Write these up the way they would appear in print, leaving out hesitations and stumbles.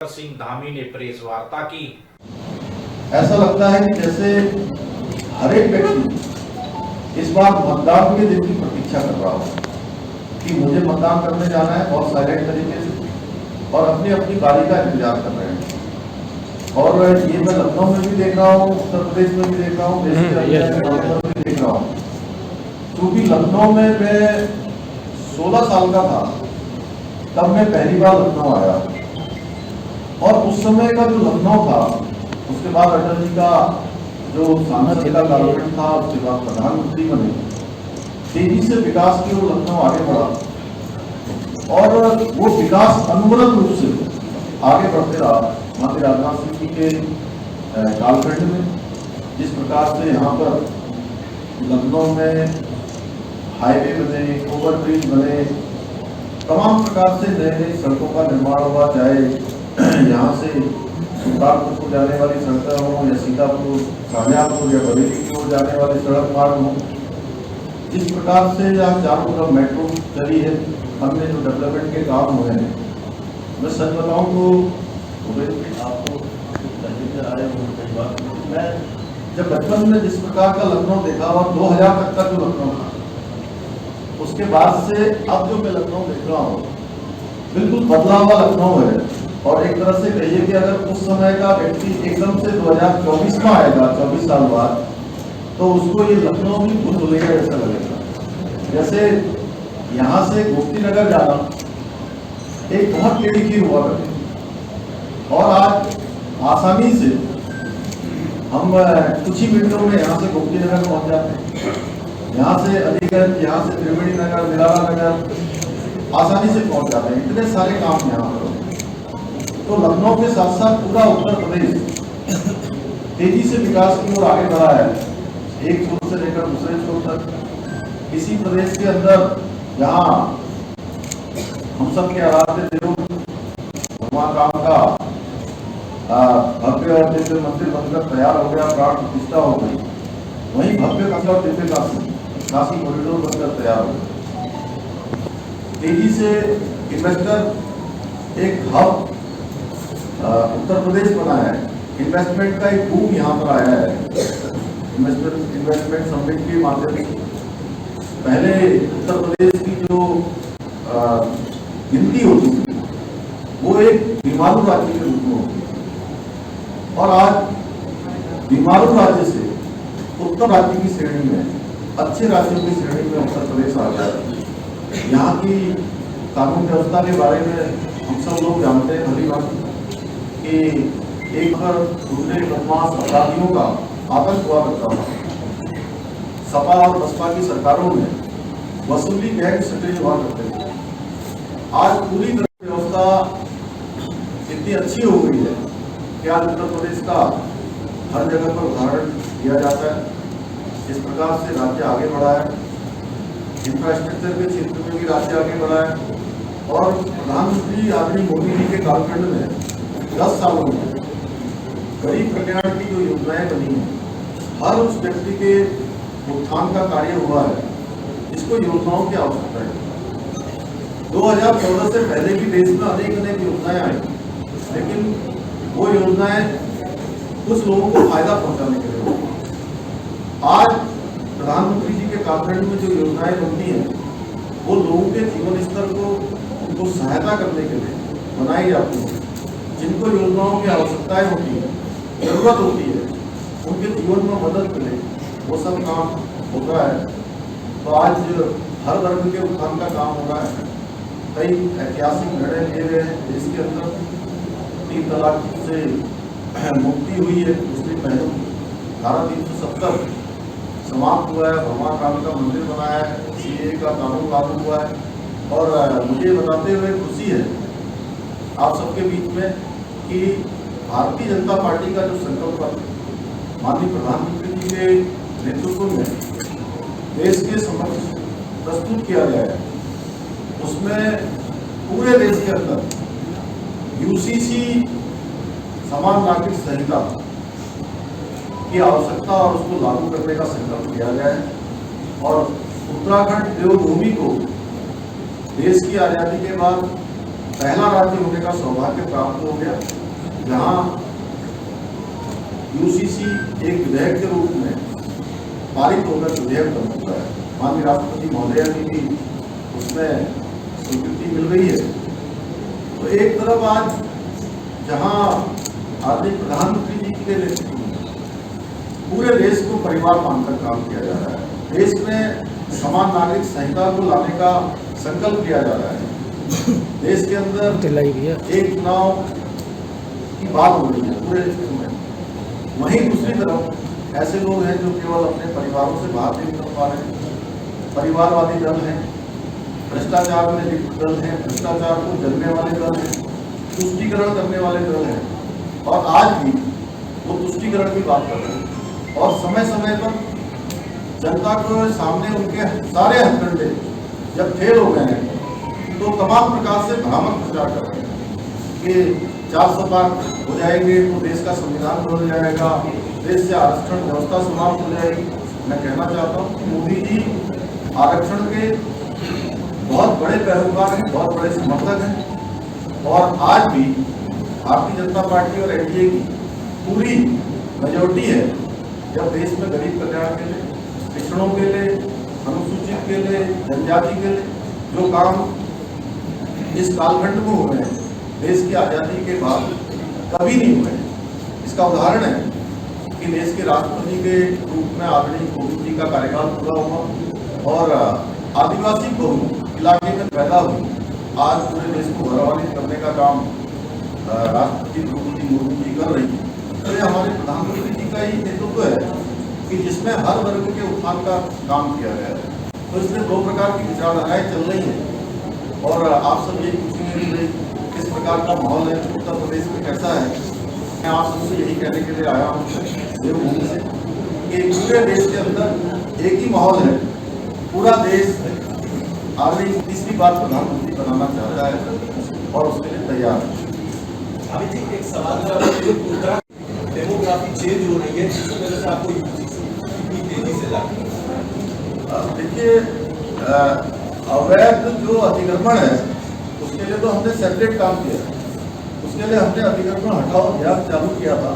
सिंह धामी ने प्रेस वार्ता की। ऐसा लगता है कि जैसे हर एक व्यक्ति इस बार मतदान के दिन की प्रतीक्षा कर रहा हो कि मुझे मतदान करने जाना है, बहुत साइलेंट तरीके से और अपनी अपनी बारी का इंतजार कर रहे हैं। और ये मैं लखनऊ में भी देख रहा हूँ, उत्तर प्रदेश में भी देख रहा हूँ, देश के अंदर भी देख रहा हूँ। क्योंकि लखनऊ में मैं 16 साल का था तब मैं पहली बार लखनऊ आया और उस समय का जो लखनऊ था, उसके बाद अटल जी का जो सांसद का कार्यकाल था, उसके बाद प्रधानमंत्री बने, तेजी से विकास की ओर लखनऊ आगे बढ़ा और वो विकास अनवरत रूप से आगे बढ़ते रहा। माननीय राजनाथ सिंह जी के कालखंड में जिस प्रकार से यहाँ पर लखनऊ में हाईवे बने, ओवरब्रिज बने, तमाम प्रकार से नए नई सड़कों का निर्माण हुआ, चाहे यहाँ से सुल्तानपुर को जाने वाली सड़क हो या सीतापुर, शाहजहांपुर या बरेली की ओर जाने वाली सड़क मार्ग हो, जिस प्रकार से यहाँ चारों तरफ मेट्रो चली है, हमने जो डेवलपमेंट के काम हुए हैं, मैं सच बताऊँ तो आपको आए कई बार मैं जब बचपन में जिस प्रकार का लखनऊ देखा और 2000 तक का जो लखनऊ था, उसके बाद से अब जो मैं लखनऊ देख रहा हूँ, बिल्कुल बदला हुआ लखनऊ है। और एक तरह से कहिए कि अगर उस समय का व्यक्ति एकदम से 2024 में आएगा, 24 साल बाद, तो उसको ये लखनऊ भी भूल लेगा, ऐसा लगेगा। जैसे यहाँ से गोमती नगर जाना एक बहुत टेढ़ी खीर हुआ करती और आज आसानी से हम कुछ ही मिनटों में यहाँ से गोमती नगर पहुँच जाते हैं। यहाँ से अलीगंज, यहाँ से त्रिवेणी नगर, निराला नगर आसानी से पहुँच जाते हैं। इतने सारे काम यहाँ पर। तो लखनऊ के साथ साथ पूरा उत्तर प्रदेश तेजी से विकास की ओर आगे बढ़ा है, एक छोर से लेकर दूसरे छोर तक। इसी प्रदेश के अंदर जहां हम सब के आराध्य देव भगवान राम का भव्य और दिव्य मंदिर बनकर तैयार हो गया, प्राण प्रतिष्ठा हो गई, वहीं भव्य काशी और दिव्य काशी कॉरिडोर बनकर तैयार हो गया। तेजी से इन्वेस्टर एक हब उत्तर प्रदेश बना है, इन्वेस्टमेंट का एक बूम यहाँ पर आया है। इन्वेस्टमेंट समिट के माध्यम से पहले उत्तर प्रदेश की जो गिनती होती थी वो एक बीमारू राज्य के रूप में होती है और आज बीमारू राज्य से उत्तर राज्य की श्रेणी में, अच्छे राज्यों की श्रेणी में उत्तर प्रदेश आ गया है। यहाँ की कानून व्यवस्था के बारे में हम सब लोग जानते हैं भली बात कि एक बार दूसरे बदमाश अपराधियों का आतंक हुआ करता था। सपा और बसपा की सरकारों में वसूली गैंग सक्रिय हुआ करते थे। आज पूरी तरह व्यवस्था इतनी अच्छी हो गई है कि आज उत्तर प्रदेश का हर जगह पर उदाहरण दिया जाता है। इस प्रकार से राज्य आगे बढ़ा है, इंफ्रास्ट्रक्चर के क्षेत्र में भी राज्य आगे बढ़ा है और प्रधानमंत्री आदरणीय मोदी जी के कालखंड में 10 सालों में गरीब कल्याण की जो योजनाएं बनी हैं, हर उस व्यक्ति के उत्थान का कार्य हुआ है। इसको योजनाओं की आवश्यकता है। 2014 से पहले भी देश में अनेक योजनाएं आई, लेकिन वो योजनाएं कुछ लोगों को फायदा पहुंचाने के लिए। आज प्रधानमंत्री जी के कालखंड में जो योजनाएं बनती हैं, वो लोगों के जीवन स्तर को उनको सहायता करने के लिए बनाई जाती है। जिनको योजनाओं की आवश्यकताएं होती है, जरूरत होती है, उनके जीवन में मदद मिले, वो सब काम होता है। तो आज हर वर्ग के उत्थान का काम हो रहा है। कई ऐतिहासिक निर्णय लिए गए हैं देश के अंदर। 3 तलाक से मुक्ति हुई है, मुस्लिम बहनों की। धारा 370 समाप्त हुआ है, भगवान राम का मंदिर बनाया है, CAA का कानून लागू हुआ है। और मुझे बताते हुए खुशी है आप सबके बीच में कि भारतीय जनता पार्टी का जो संकल्प पत्र माननीय प्रधानमंत्री जी के नेतृत्व में देश के समक्ष प्रस्तुत किया गया है, उसमें पूरे देश के अंदर UCC समान नागरिक संहिता की आवश्यकता और उसको लागू करने का संकल्प किया गया है। और उत्तराखंड देवभूमि को देश की आज़ादी के बाद पहला राज्य होने का सौभाग्य प्राप्त हो गया जहां यूसीसी एक विधेयक के रूप में पारित होकर विधेयक बन चुका है। माननीय राष्ट्रपति महोदया की भी उसमें स्वीकृति मिल गई है। तो एक तरफ आज जहां आदरणीय प्रधानमंत्री जी के नेतृत्व में पूरे देश को परिवार मानकर काम किया जा रहा है, देश में समान नागरिक संहिता को लाने का संकल्प किया जा रहा है, देश के अंदर एक चुनाव की बात हो रही है पूरे देश में। वहीं दूसरी तरफ ऐसे लोग हैं जो केवल अपने परिवारों से बात नहीं कर पा रहे हैं, परिवारवादी दल हैं, भ्रष्टाचार में लिप्त दल हैं, भ्रष्टाचार को जलने वाले दल हैं, तुष्टीकरण करने वाले दल हैं, और आज भी वो तुष्टीकरण की बात कर रहे हैं और समय समय पर जनता को सामने उनके सारे हथकंडे जब फेल हो गए हैं तो तमाम प्रकार से भ्रामक प्रचार कर रहे हैं कि 400 पार हो जाएंगे तो देश का संविधान बदल जाएगा, देश से आरक्षण व्यवस्था समाप्त हो जाएगी। मैं कहना चाहता हूँ कि मोदी जी आरक्षण के बहुत बड़े पैरोकार हैं, बहुत बड़े समर्थक हैं, और आज भी भारतीय जनता पार्टी और एनडीए की पूरी मेजोरिटी है जब देश में गरीब कल्याण के लिए, पिछड़ों के लिए, अनुसूचित के लिए, जनजाति के लिए जो काम इस कालखंड में हो रहे हैं, देश की आज़ादी के बाद कभी नहीं हुए। इसका उदाहरण है कि देश के राष्ट्रपति के रूप में आदरणीय कोविंद जी का कार्यकाल पूरा हुआ और आदिवासी बहुल इलाके में पैदा हुई आज पूरे देश को गौरवान्वित करने का काम राष्ट्रपति द्रौपदी मुर्मू जी कर रही है। तो ये हमारे प्रधानमंत्री जी का ही नेतृत्व है कि जिसमें हर वर्ग के उत्थान का काम किया गया है। तो इसमें दो प्रकार की विचारधाराएं चल रही हैं और आप सब यही पूछेंगे कि किस प्रकार का माहौल है उत्तर प्रदेश में, कैसा है। मैं आप सबसे यही कहने के लिए आया हूँ देवभूमि से कि पूरे देश के अंदर एक ही माहौल है, पूरा देश आगे तीसरी बात प्रधानमंत्री बनाना चाहता है और उसके लिए तैयार है। अभी जी एक सवाल, डेमोग्राफी चेंज हो रही है जिसकी वजह से आपको इतनी तेजी से लागू। देखिए अवैध जो अतिक्रमण है उसके लिए तो हमने सेपरेट काम किया, उसके लिए हमने अतिक्रमण हटाओ अभियान चालू किया था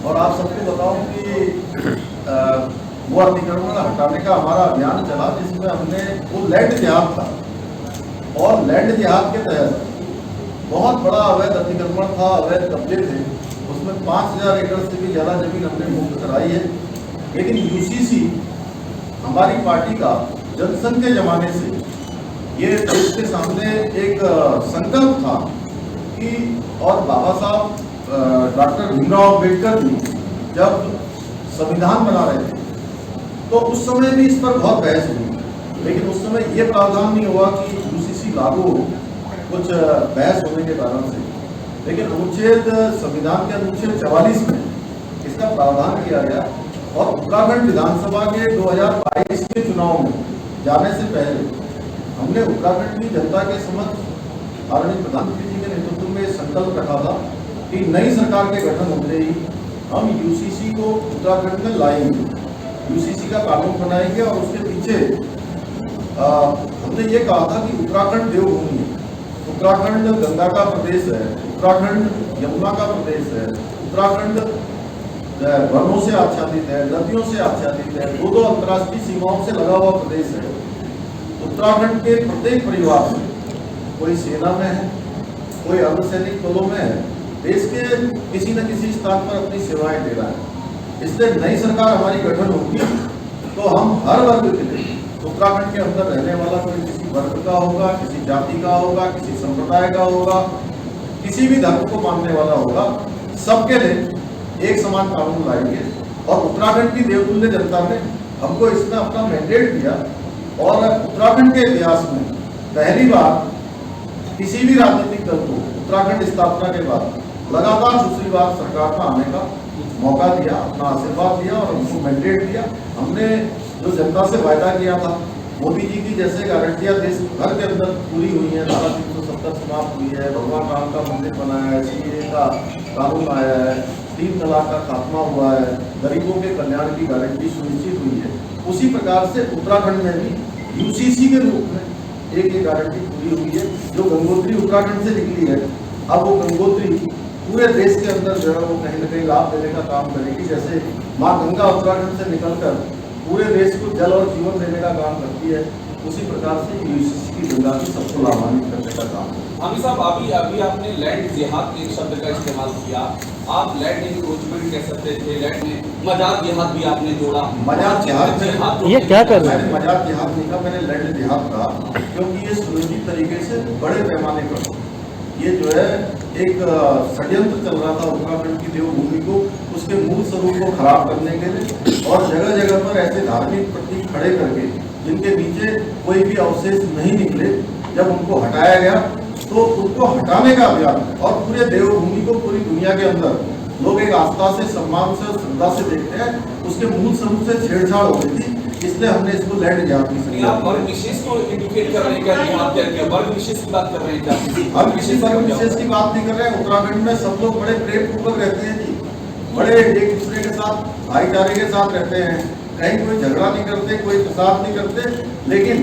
और आप सबको बताऊं कि वो अतिक्रमण हटाने का हमारा अभियान चला जिसमें हमने वो लैंड जिहाद था और लैंड जिहाद के तहत बहुत बड़ा अवैध अतिक्रमण था, अवैध कब्जे थे, उसमें 5000 एकड़ से भी ज़्यादा जमीन हमने मुक्त कराई है। लेकिन यूसीसी हमारी पार्टी का जनसंघ के जमाने से ये देश के सामने एक संकल्प था कि, और बाबा साहब डॉक्टर भीमराव अम्बेडकर जी जब संविधान बना रहे थे तो उस समय भी इस पर बहुत बहस हुई, लेकिन उस समय ये प्रावधान नहीं हुआ कि यूसीसी लागू हो, कुछ बहस होने के कारण से। लेकिन अनुच्छेद संविधान के अनुच्छेद 44 में इसका प्रावधान किया गया और उत्तराखंड विधानसभा के 2022 के चुनाव में जाने से पहले हमने उत्तराखंड की जनता के समक्ष आदरणीय प्रधानमंत्री जी के नेतृत्व में संकल्प रखा था कि नई सरकार के गठन होते ही हम यूसीसी को उत्तराखंड में लाएंगे, यूसीसी का कानून बनाएंगे और उसके पीछे हमने ये कहा था कि उत्तराखंड देवभूमि है, उत्तराखंड गंगा का प्रदेश है, उत्तराखंड यमुना का प्रदेश है, उत्तराखंड वनों से आच्छादित है, नदियों से आच्छादित है, दो अंतर्राष्ट्रीय सीमाओं से लगा हुआ प्रदेश है। उत्तराखंड के प्रत्येक परिवार में कोई सेना में है, कोई अर्धसैनिक बलों में है, देश के किसी न किसी स्थान पर अपनी सेवाएं दे रहा है। इसलिए नई सरकार हमारी गठन होगी तो हम हर वर्ग के लिए उत्तराखंड के अंदर रहने वाला कोई किसी वर्ग का होगा, किसी जाति का होगा, किसी संप्रदाय का होगा, किसी भी धर्म को मानने वाला होगा, सबके लिए एक समान कानून लाएंगे। और उत्तराखंड की देवतुल्य जनता ने हमको इसमें अपना मैंडेट दिया और उत्तराखंड के इतिहास में पहली बार किसी भी राजनीतिक दल को उत्तराखंड स्थापना के बाद लगातार दूसरी बार सरकार में आने का मौका दिया, अपना आशीर्वाद दिया और हमको मैंडेट दिया। हमने जो जनता से वायदा किया था, मोदी जी की जैसे गारंटियां देश भर के अंदर पूरी हुई है, धारा 370 समाप्त हुई है, भगवान राम का मंदिर बनाया है, सीएए का कानून आया है, 3 तलाक का खात्मा हुआ है, गरीबों के कल्याण की गारंटी सुनिश्चित हुई है, उसी प्रकार से उत्तराखंड में भी यूसीसी के रूप में एक गारंटी पूरी हुई है। जो गंगोत्री उत्तराखंड से निकली है, अब वो गंगोत्री पूरे देश के अंदर जो है वो कहीं न कहीं लाभ देने का काम करेगी। जैसे माँ गंगा उत्तराखंड से निकलकर पूरे देश को जल और जीवन देने का काम करती है, उसी प्रकार से यूसीसी की गंगा भी सबको लाभान्वित करने का काम है। आमिर साहब, अभी आपने लैंड जिहाद एक शब्द का इस्तेमाल किया। आप लैंड इंक्रोचमेंट कह सकते थे, लैंड में मजाक जिहाद भी आपने जोड़ा। मजाक जिहाद ये क्या कर रहे हैं? मैंने मजाक जिहाद नहीं कहा, मैंने लैंड जिहाद कहा, क्योंकि ये सुनिश्चित तरीके से बड़े पैमाने पर ये जो है एक षड्यंत्र चल रहा था उत्तराखंड की देवभूमि को, उसके मूल स्वरूप को खराब करने के लिए, और जगह जगह पर ऐसे धार्मिक प्रतीक खड़े करके जिनके नीचे कोई भी अवशेष नहीं निकले, जब उनको हटाया गया तो उनको हटाने का अभियान, और पूरे देवभूमि को पूरी दुनिया के अंदर लोग एक आस्था से, सम्मान से और श्रद्धा से देखते हैं, उसके मूल स्वरूप से छेड़छाड़ हो गई थी, इसलिए हमने इसको लैंड जिहाद की संज्ञा आप वर्ग विशेष को इंडिकेट कर रहे हैं क्या? जिहाद क्या किया? वर्ग विशेष की बात कर रहे हैं क्या? हम किसी वर्ग विशेष की बात नहीं कर रहे हैं। उत्तराखंड में सब लोग बड़े प्रेम पूर्वक रहते हैं जी, बड़े एक दूसरे के साथ भाईचारे के साथ रहते हैं, कहीं कोई झगड़ा नहीं करते, कोई फसाद नहीं करते। लेकिन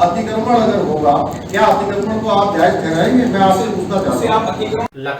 अतिक्रमण अगर होगा, क्या अतिक्रमण को आप जायज ठहराएंगे? मैं आपसे पूछना चाहता हूँ। लखनऊ